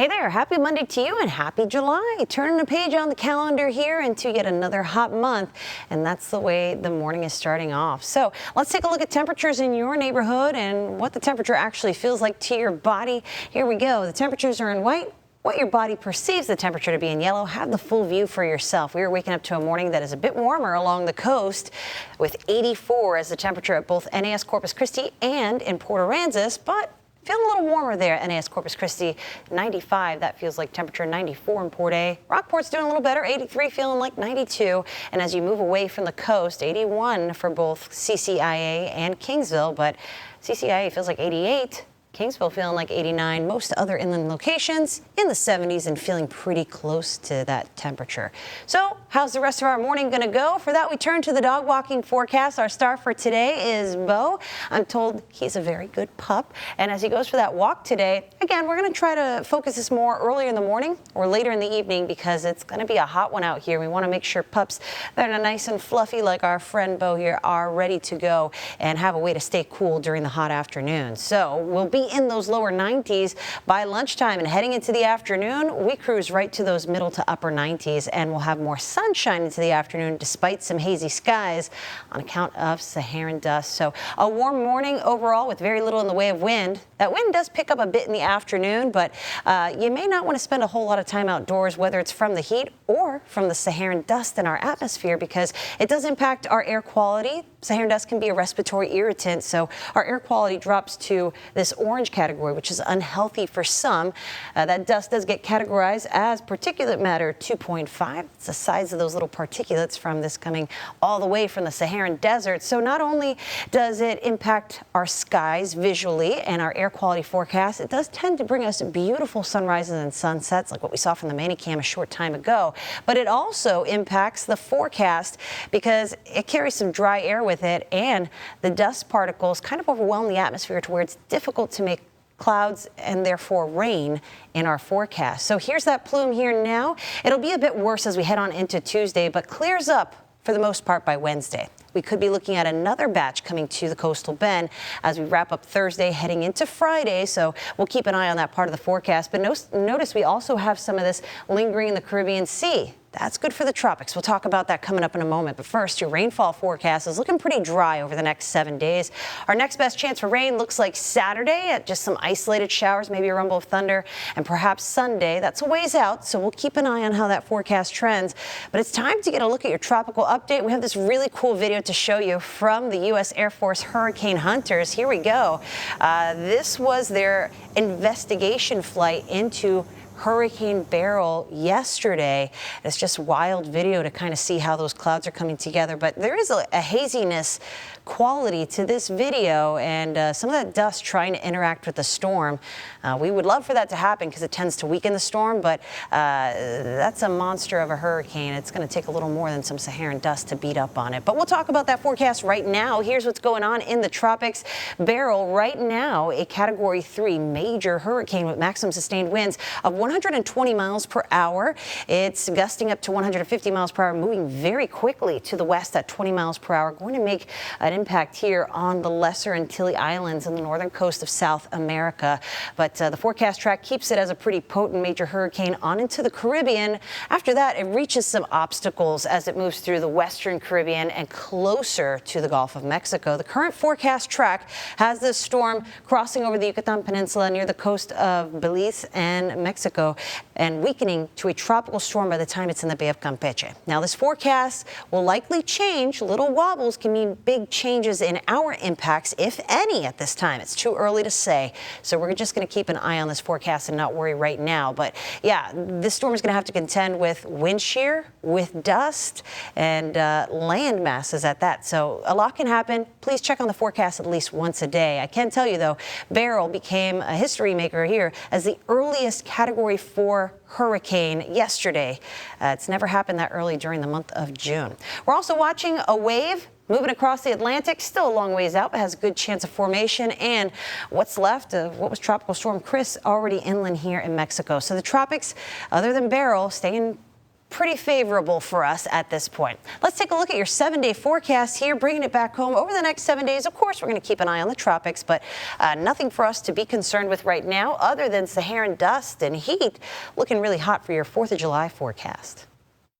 Hey there, happy Monday to you and happy July. Turning a page on the calendar here into yet another hot month, and that's the way the morning is starting off. So let's take a look at temperatures in your neighborhood and what the temperature actually feels like to your body. Here we go. The temperatures are in white. What your body perceives the temperature to be in yellow. Have the full view for yourself. We are waking up to a morning that is a bit warmer along the coast with 84 as the temperature at both NAS Corpus Christi and in Port Aransas, but feeling a little warmer there at NAS Corpus Christi, 95. That feels like temperature 94 in Port A. Rockport's doing a little better, 83, feeling like 92. And as you move away from the coast, 81 for both CCIA and Kingsville, but CCIA feels like 88. Kingsville feeling like 89. Most other inland locations in the 70s and feeling pretty close to that temperature. So how's the rest of our morning going to go? For that, we turn to the dog walking forecast. Our star for today is Bo. I'm told he's a very good pup. And as he goes for that walk today, again, we're going to try to focus this more earlier in the morning or later in the evening because it's going to be a hot one out here. We want to make sure pups that are nice and fluffy like our friend Bo here are ready to go and have a way to stay cool during the hot afternoon. So we'll be in those lower 90s by lunchtime, and heading into the afternoon, we cruise right to those middle to upper 90s, and we'll have more sunshine into the afternoon despite some hazy skies on account of Saharan dust. So a warm morning overall with very little in the way of wind. That wind does pick up a bit in the afternoon, but you may not want to spend a whole lot of time outdoors, whether it's from the heat or from the Saharan dust in our atmosphere, because it does impact our air quality. Saharan dust can be a respiratory irritant, so our air quality drops to this orange category, which is unhealthy for some. That dust does get categorized as particulate matter 2.5. It's the size of those little particulates from this coming all the way from the Saharan desert. So not only does it impact our skies visually and our air quality forecast, it does tend to bring us beautiful sunrises and sunsets like what we saw from the Manicam a short time ago. But it also impacts the forecast because it carries some dry air with it, and the dust particles kind of overwhelm the atmosphere to where it's difficult to make clouds and therefore rain in our forecast. So here's that plume here now. It'll be a bit worse as we head on into Tuesday, but clears up for the most part by Wednesday. We could be looking at another batch coming to the coastal bend as we wrap up Thursday heading into Friday. So we'll keep an eye on that part of the forecast. But notice we also have some of this lingering in the Caribbean Sea. That's good for the tropics. We'll talk about that coming up in a moment. But first, your rainfall forecast is looking pretty dry over the next 7 days. Our next best chance for rain looks like Saturday at just some isolated showers, maybe a rumble of thunder, and perhaps Sunday. That's a ways out, so we'll keep an eye on how that forecast trends. But it's time to get a look at your tropical update. We have this really cool video to show you from the U.S. Air Force Hurricane Hunters. Here we go. This was their investigation flight into Hurricane Beryl yesterday. It's just wild video to kind of see how those clouds are coming together, but there is a haziness quality to this video and some of that dust trying to interact with the storm. We would love for that to happen because it tends to weaken the storm, but that's a monster of a hurricane. It's going to take a little more than some Saharan dust to beat up on it. But we'll talk about that forecast right now. Here's what's going on in the tropics. Beryl right now, a Category 3 major hurricane with maximum sustained winds of 120 miles per hour. It's gusting up to 150 miles per hour, moving very quickly to the west at 20 miles per hour, going to make an impact here on the Lesser Antilles Islands and the northern coast of South America. But the forecast track keeps it as a pretty potent major hurricane on into the Caribbean. After that, it reaches some obstacles as it moves through the western Caribbean and closer to the Gulf of Mexico. The current forecast track has this storm crossing over the Yucatan Peninsula near the coast of Belize and Mexico and weakening to a tropical storm by the time it's in the Bay of Campeche. Now, this forecast will likely change. Little wobbles can mean big changes in our impacts, if any, at this time. It's too early to say. So we're just going to keep an eye on this forecast and not worry right now. But yeah, this storm is going to have to contend with wind shear, with dust, and land masses at that. So a lot can happen. Please check on the forecast at least once a day. I can tell you, though, Beryl became a history maker here as the earliest Category 4 hurricane yesterday. It's never happened that early during the month of June. We're also watching a wave moving across the Atlantic, still a long ways out, but has a good chance of formation. And what's left of what was Tropical Storm Chris already inland here in Mexico. So the tropics, other than Beryl, staying pretty favorable for us at this point. Let's take a look at your 7-day forecast here, bringing it back home over the next 7 days. Of course, we're going to keep an eye on the tropics, but nothing for us to be concerned with right now other than Saharan dust and heat. Looking really hot for your 4th of July forecast.